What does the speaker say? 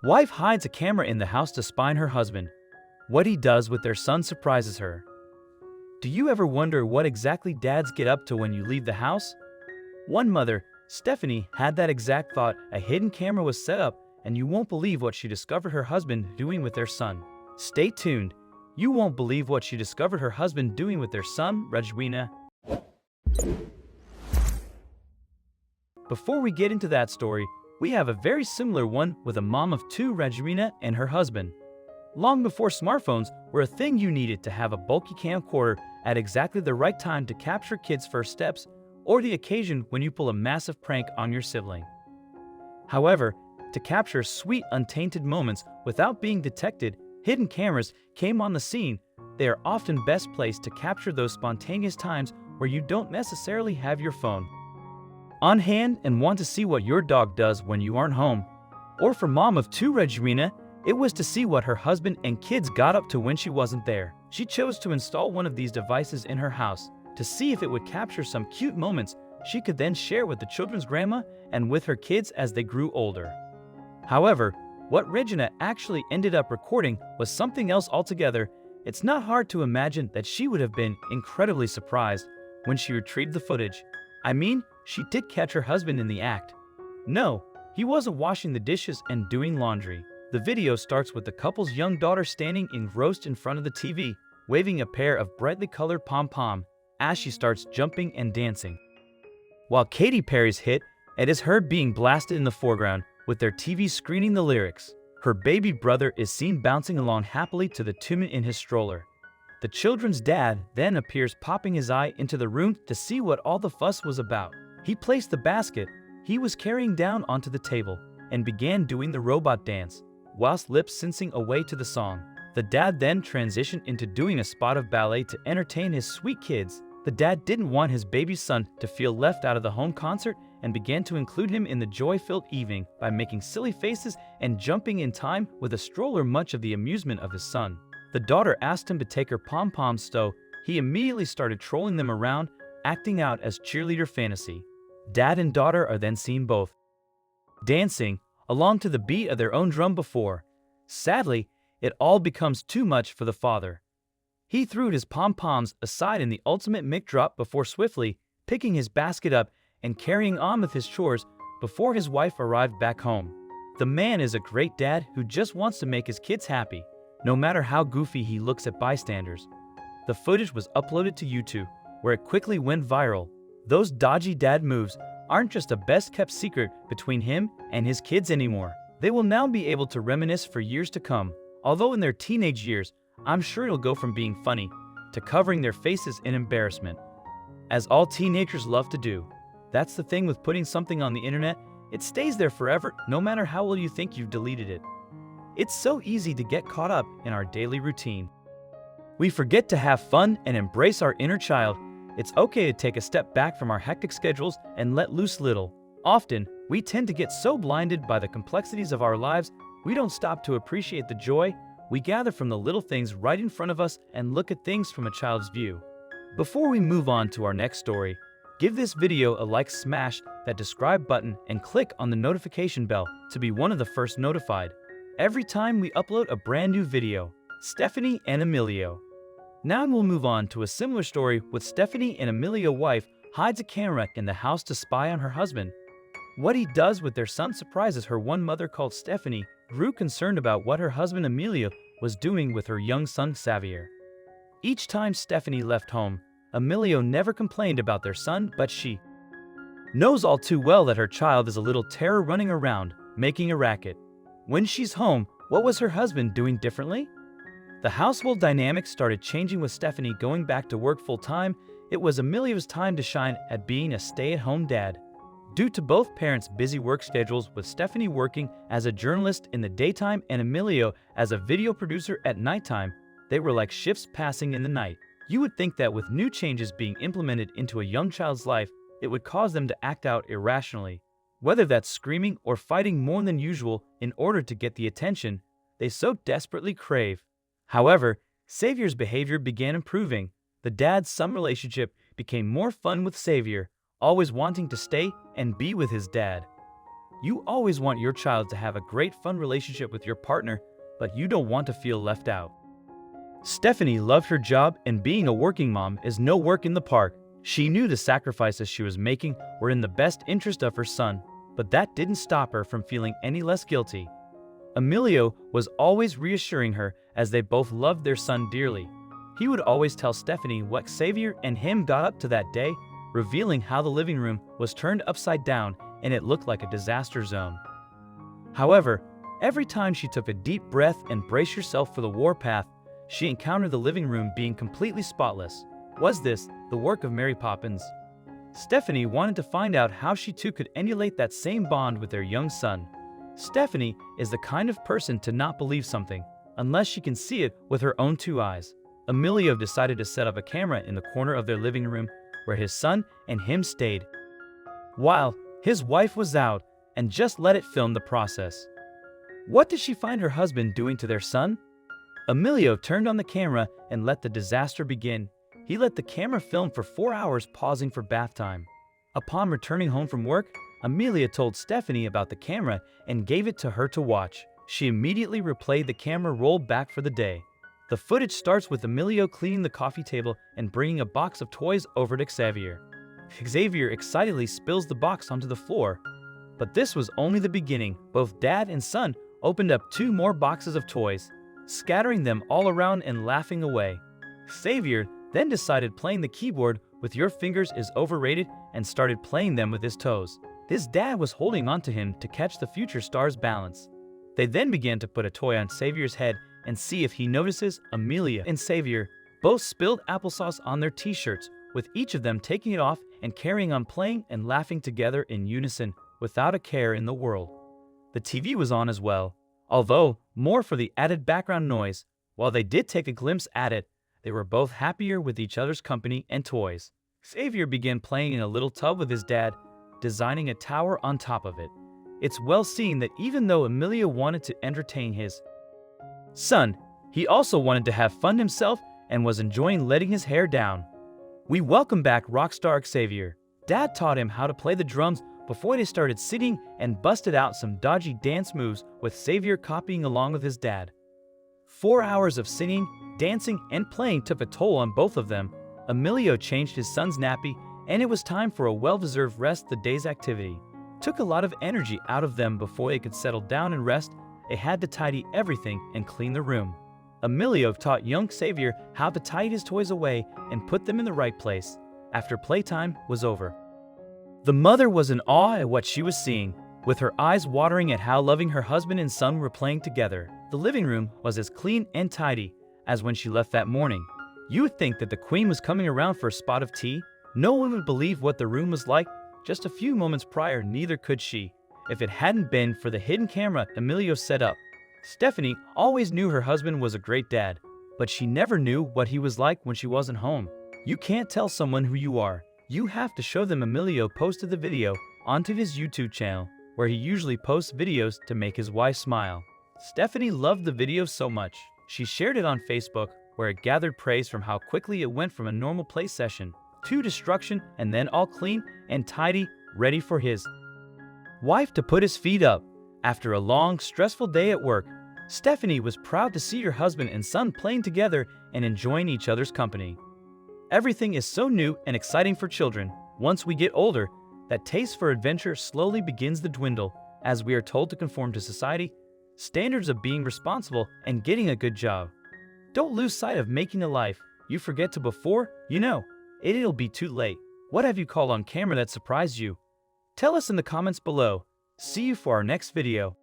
Wife hides a camera in the house to spy on her husband. What he does with their son surprises her. Do you ever wonder what exactly dads get up to when you leave the house? One mother, Stephanie, had that exact thought. A hidden camera was set up, and you won't believe what she discovered her husband doing with their son. Stay tuned. You won't believe what she discovered her husband doing with their son, Regina. Before we get into that story, we have a very similar one with a mom of two, Regina, and her husband. Long before smartphones were a thing, you needed to have a bulky camcorder at exactly the right time to capture kids' first steps or the occasion when you pull a massive prank on your sibling. However, to capture sweet, untainted moments without being detected, hidden cameras came on the scene. They are often best placed to capture those spontaneous times where you don't necessarily have your phone on hand and want to see what your dog does when you aren't home. Or for mom of two, Regina, it was to see what her husband and kids got up to when she wasn't there. She chose to install one of these devices in her house to see if it would capture some cute moments she could then share with the children's grandma and with her kids as they grew older. However, what Regina actually ended up recording was something else altogether. It's not hard to imagine that she would have been incredibly surprised when she retrieved the footage. I mean, she did catch her husband in the act. No, he wasn't washing the dishes and doing laundry. The video starts with the couple's young daughter standing engrossed in front of the TV, waving a pair of brightly colored pom-pom as she starts jumping and dancing. While Katy Perry's hit, it is her being blasted in the foreground, with their TV screening the lyrics. Her baby brother is seen bouncing along happily to the tune in his stroller. The children's dad then appears, popping his eye into the room to see what all the fuss was about. He placed the basket he was carrying down onto the table and began doing the robot dance, whilst lip-syncing away to the song. The dad then transitioned into doing a spot of ballet to entertain his sweet kids. The dad didn't want his baby son to feel left out of the home concert and began to include him in the joy-filled evening by making silly faces and jumping in time with a stroller, much of the amusement of his son. The daughter asked him to take her pom-poms, so he immediately started trolling them around, acting out as cheerleader fantasy. Dad and daughter are then seen both dancing along to the beat of their own drum before. Sadly, it all becomes too much for the father. He threw his pom-poms aside in the ultimate mic drop before swiftly picking his basket up and carrying on with his chores before his wife arrived back home. The man is a great dad who just wants to make his kids happy, no matter how goofy he looks at bystanders. The footage was uploaded to YouTube, where it quickly went viral. Those dodgy dad moves aren't just a best-kept secret between him and his kids anymore. They will now be able to reminisce for years to come. Although in their teenage years, I'm sure it'll go from being funny to covering their faces in embarrassment, as all teenagers love to do. That's the thing with putting something on the internet. It stays there forever, no matter how well you think you've deleted it. It's so easy to get caught up in our daily routine. We forget to have fun and embrace our inner child. It's okay to take a step back from our hectic schedules and let loose little. Often, we tend to get so blinded by the complexities of our lives, we don't stop to appreciate the joy we gather from the little things right in front of us and look at things from a child's view. Before we move on to our next story, give this video a like, smash that subscribe button, and click on the notification bell to be one of the first notified every time we upload a brand new video. Stephanie and Emilio. Now we'll move on to a similar story with Stephanie and Emilio. Wife hides a camera in the house to spy on her husband. What he does with their son surprises her. One mother called Stephanie grew concerned about what her husband Emilio was doing with her young son Xavier. Each time Stephanie left home, Emilio never complained about their son, but she knows all too well that her child is a little terror running around, making a racket. When she's home, what was her husband doing differently? The household dynamic started changing with Stephanie going back to work full-time. It was Emilio's time to shine at being a stay-at-home dad. Due to both parents' busy work schedules, with Stephanie working as a journalist in the daytime and Emilio as a video producer at nighttime, they were like shifts passing in the night. You would think that with new changes being implemented into a young child's life, it would cause them to act out irrationally, whether that's screaming or fighting more than usual in order to get the attention they so desperately crave. However, Xavier's behavior began improving. The dad-son relationship became more fun with Xavier, always wanting to stay and be with his dad. You always want your child to have a great fun relationship with your partner, but you don't want to feel left out. Stephanie loved her job, and being a working mom is no work in the park. She knew the sacrifices she was making were in the best interest of her son, but that didn't stop her from feeling any less guilty. Emilio was always reassuring her as they both loved their son dearly. He would always tell Stephanie what Xavier and him got up to that day, revealing how the living room was turned upside down and it looked like a disaster zone. However, every time she took a deep breath and braced herself for the warpath, she encountered the living room being completely spotless. Was this the work of Mary Poppins? Stephanie wanted to find out how she too could emulate that same bond with their young son. Stephanie is the kind of person to not believe something unless she can see it with her own two eyes. Emilio decided to set up a camera in the corner of their living room where his son and him stayed, while his wife was out, and just let it film the process. What did she find her husband doing to their son? Emilio turned on the camera and let the disaster begin. He let the camera film for 4 hours, pausing for bath time. Upon returning home from work, Amelia told Stephanie about the camera and gave it to her to watch. She immediately replayed the camera roll back for the day. The footage starts with Emilio cleaning the coffee table and bringing a box of toys over to Xavier. Xavier excitedly spills the box onto the floor. But this was only the beginning. Both dad and son opened up 2 more boxes of toys, scattering them all around and laughing away. Xavier then decided playing the keyboard with Your Fingers is Overrated and started playing them with his toes. His dad was holding onto him to catch the future star's balance. They then began to put a toy on Xavier's head and see if he notices. Amelia and Xavier both spilled applesauce on their t-shirts, with each of them taking it off and carrying on playing and laughing together in unison without a care in the world. The TV was on as well, although more for the added background noise. While they did take a glimpse at it, they were both happier with each other's company and toys. Xavier began playing in a little tub with his dad, designing a tower on top of it. It's well seen that even though Emilio wanted to entertain his son, he also wanted to have fun himself and was enjoying letting his hair down. We welcome back rockstar Xavier. Dad taught him how to play the drums before they started singing and busted out some dodgy dance moves, with Xavier copying along with his dad. 4 hours of singing, dancing, and playing took a toll on both of them. Emilio changed his son's nappy, and it was time for a well-deserved rest. The day's activity took a lot of energy out of them. Before they could settle down and rest, they had to tidy everything and clean the room. Emilio taught young Xavier how to tidy his toys away and put them in the right place. After playtime was over, the mother was in awe at what she was seeing, with her eyes watering at how loving her husband and son were playing together. The living room was as clean and tidy as when she left that morning. You would think that the queen was coming around for a spot of tea. No one would believe what the room was like just a few moments prior, neither could she, if it hadn't been for the hidden camera Emilio set up. Stephanie always knew her husband was a great dad, but she never knew what he was like when she wasn't home. You can't tell someone who you are. You have to show them. Emilio posted the video onto his YouTube channel, where he usually posts videos to make his wife smile. Stephanie loved the video so much, she shared it on Facebook, where it gathered praise from how quickly it went from a normal play session to destruction, and then all clean and tidy, ready for his wife to put his feet up. After a long, stressful day at work, Stephanie was proud to see her husband and son playing together and enjoying each other's company. Everything is so new and exciting for children. Once we get older, that taste for adventure slowly begins to dwindle, as we are told to conform to society standards of being responsible and getting a good job. Don't lose sight of making a life you forget to before you know it'll be too late. What have you called on camera that surprised you? Tell us in the comments below. See you for our next video.